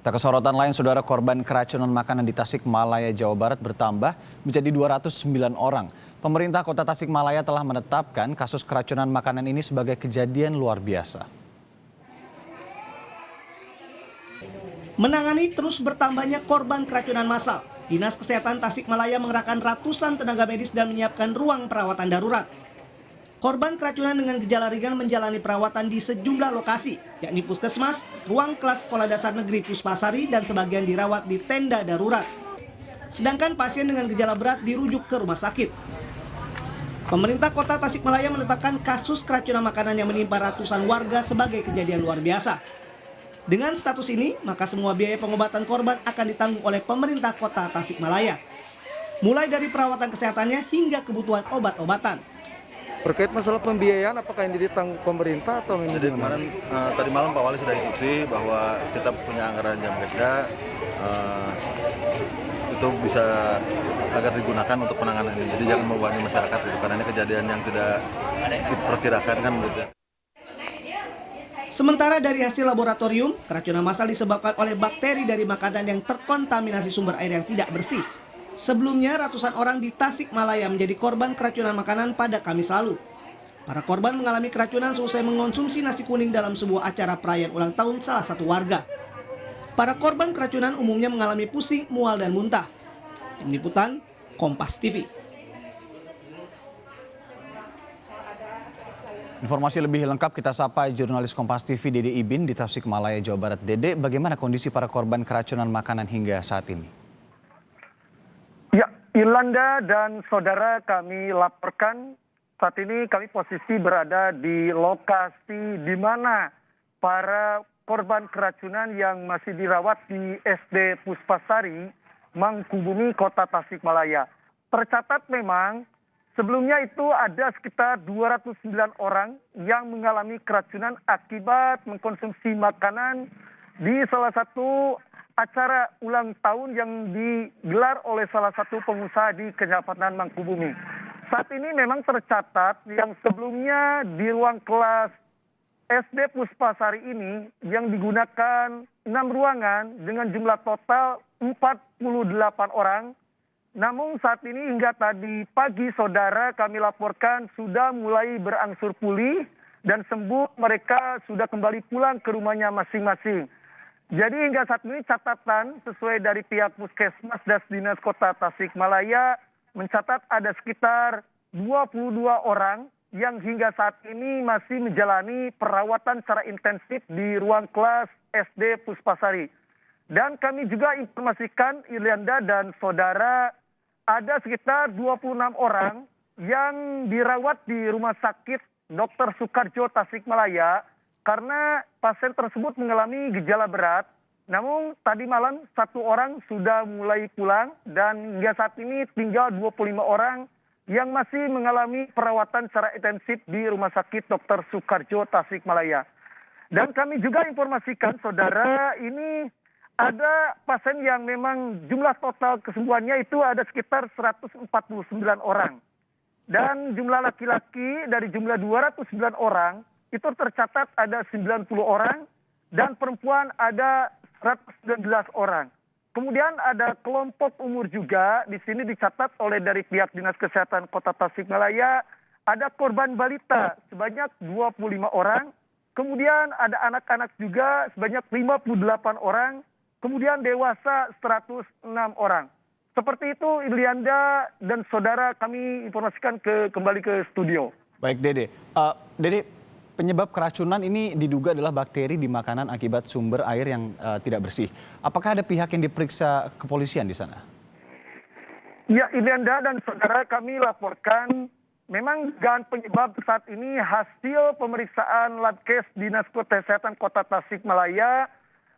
Kita ke sorotan lain, saudara, korban keracunan makanan di Tasikmalaya, Jawa Barat bertambah menjadi 209 orang. Pemerintah Kota Tasikmalaya telah menetapkan kasus keracunan makanan ini sebagai kejadian luar biasa. Menangani terus bertambahnya korban keracunan massal, Dinas Kesehatan Tasikmalaya mengerahkan ratusan tenaga medis dan menyiapkan ruang perawatan darurat. Korban keracunan dengan gejala ringan menjalani perawatan di sejumlah lokasi, yakni puskesmas, ruang kelas sekolah dasar negeri Puspasari, dan sebagian dirawat di tenda darurat. Sedangkan pasien dengan gejala berat dirujuk ke rumah sakit. Pemerintah Kota Tasikmalaya menetapkan kasus keracunan makanan yang menimpa ratusan warga sebagai kejadian luar biasa. Dengan status ini, maka semua biaya pengobatan korban akan ditanggung oleh pemerintah Kota Tasikmalaya. Mulai dari perawatan kesehatannya hingga kebutuhan obat-obatan. Terkait masalah pembiayaan, apakah ini ditanggung pemerintah atau ini? Jadi kemarin tadi malam Pak Wali sudah instruksi bahwa kita punya anggaran jam kerja itu bisa agar digunakan untuk penanganan ini. Jadi jangan membebani masyarakat itu, karena ini kejadian yang tidak diperkirakan kan gitu. Sementara dari hasil laboratorium, keracunan massal disebabkan oleh bakteri dari makanan yang terkontaminasi sumber air yang tidak bersih. Sebelumnya, ratusan orang di Tasikmalaya menjadi korban keracunan makanan pada Kamis lalu. Para korban mengalami keracunan seusai mengonsumsi nasi kuning dalam sebuah acara perayaan ulang tahun salah satu warga. Para korban keracunan umumnya mengalami pusing, mual, dan muntah. Tim Liputan, Kompas TV. Informasi lebih lengkap kita sapa jurnalis Kompas TV Dede Ibin di Tasikmalaya, Jawa Barat. Dede, bagaimana kondisi para korban keracunan makanan hingga saat ini? Yolanda dan saudara, kami laporkan saat ini kami posisi berada di lokasi di mana para korban keracunan yang masih dirawat di SD Puspasari, Mangkubumi, Kota Tasikmalaya. Tercatat memang sebelumnya itu ada sekitar 209 orang yang mengalami keracunan akibat mengkonsumsi makanan di salah satu acara ulang tahun yang digelar oleh salah satu pengusaha di Kecamatan Mangkubumi. Saat ini memang tercatat yang sebelumnya di ruang kelas SD Puspasari ini yang digunakan 6 ruangan dengan jumlah total 48 orang. Namun saat ini hingga tadi pagi, saudara, kami laporkan sudah mulai berangsur pulih dan sembuh, mereka sudah kembali pulang ke rumahnya masing-masing. Jadi hingga saat ini catatan sesuai dari pihak Puskesmas dan Dinas Kota Tasikmalaya mencatat ada sekitar 22 orang yang hingga saat ini masih menjalani perawatan secara intensif di ruang kelas SD Puspasari. Dan kami juga informasikan, Yolanda dan saudara, ada sekitar 26 orang yang dirawat di Rumah Sakit Dr. Soekarjo Tasikmalaya karena pasien tersebut mengalami gejala berat. Namun tadi malam satu orang sudah mulai pulang dan hingga saat ini tinggal 25 orang yang masih mengalami perawatan secara intensif di Rumah Sakit Dr. Soekarjo Tasikmalaya. Dan kami juga informasikan, saudara, ini ada pasien yang memang jumlah total kesembuhannya itu ada sekitar 149 orang. Dan jumlah laki-laki dari jumlah 209 orang itu tercatat ada 90 orang dan perempuan ada 119 orang. Kemudian ada kelompok umur juga di sini dicatat oleh dari pihak Dinas Kesehatan Kota Tasikmalaya, ada korban balita sebanyak 25 orang, kemudian ada anak-anak juga sebanyak 58 orang, kemudian dewasa 106 orang. Seperti itu, Ilianda dan saudara, kami informasikan kembali ke studio. Baik, Dede. Dede, penyebab keracunan ini diduga adalah bakteri di makanan akibat sumber air yang tidak bersih. Apakah ada pihak yang diperiksa kepolisian di sana? Ya, Ilianda dan saudara, kami laporkan memang dugaan penyebab saat ini hasil pemeriksaan Labkes Dinas Kesehatan Kota Tasikmalaya.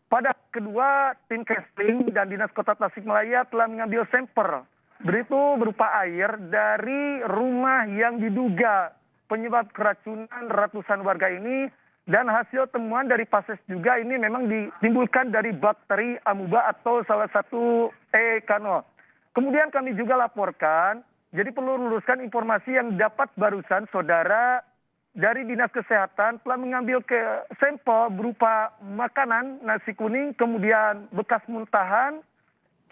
Pada kedua, tim casting dan Dinas Kota Tasikmalaya telah mengambil sampel, itu berupa air dari rumah yang diduga penyebab keracunan ratusan warga ini, dan hasil temuan dari Pases juga ini memang ditimbulkan dari bakteri amuba atau salah satu E. cano. Kemudian kami juga laporkan, jadi perlu luruskan informasi yang dapat barusan, saudara, dari Dinas Kesehatan telah mengambil sampel berupa makanan, nasi kuning, kemudian bekas muntahan,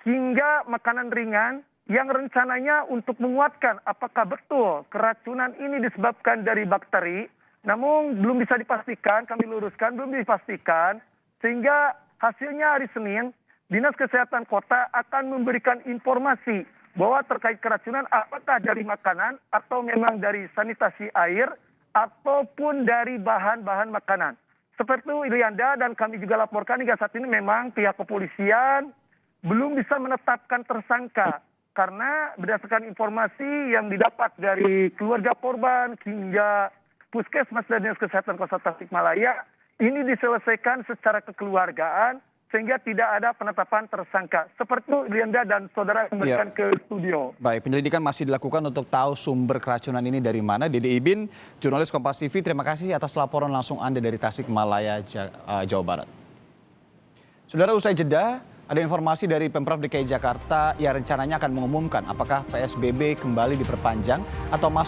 hingga makanan ringan yang rencananya untuk menguatkan apakah betul keracunan ini disebabkan dari bakteri. Namun belum bisa dipastikan, kami luruskan, belum dipastikan, sehingga hasilnya hari Senin, Dinas Kesehatan Kota akan memberikan informasi bahwa terkait keracunan apakah dari makanan atau memang dari sanitasi air ataupun dari bahan-bahan makanan. Seperti itu Ilianda, dan kami juga laporkan hingga saat ini memang pihak kepolisian belum bisa menetapkan tersangka karena berdasarkan informasi yang didapat dari keluarga korban hingga Puskesmas dan Dinas Kesehatan Kota Tasikmalaya, ini diselesaikan secara kekeluargaan sehingga tidak ada penetapan tersangka. Seperti itu Lianda dan saudara kembalikan ke studio. Baik, penyelidikan masih dilakukan untuk tahu sumber keracunan ini dari mana. Dede Ibin, jurnalis Kompas TV, terima kasih atas laporan langsung Anda dari Tasikmalaya, Jawa Barat. Saudara, usai jeda, ada informasi dari Pemprov DKI Jakarta yang rencananya akan mengumumkan apakah PSBB kembali diperpanjang atau masuk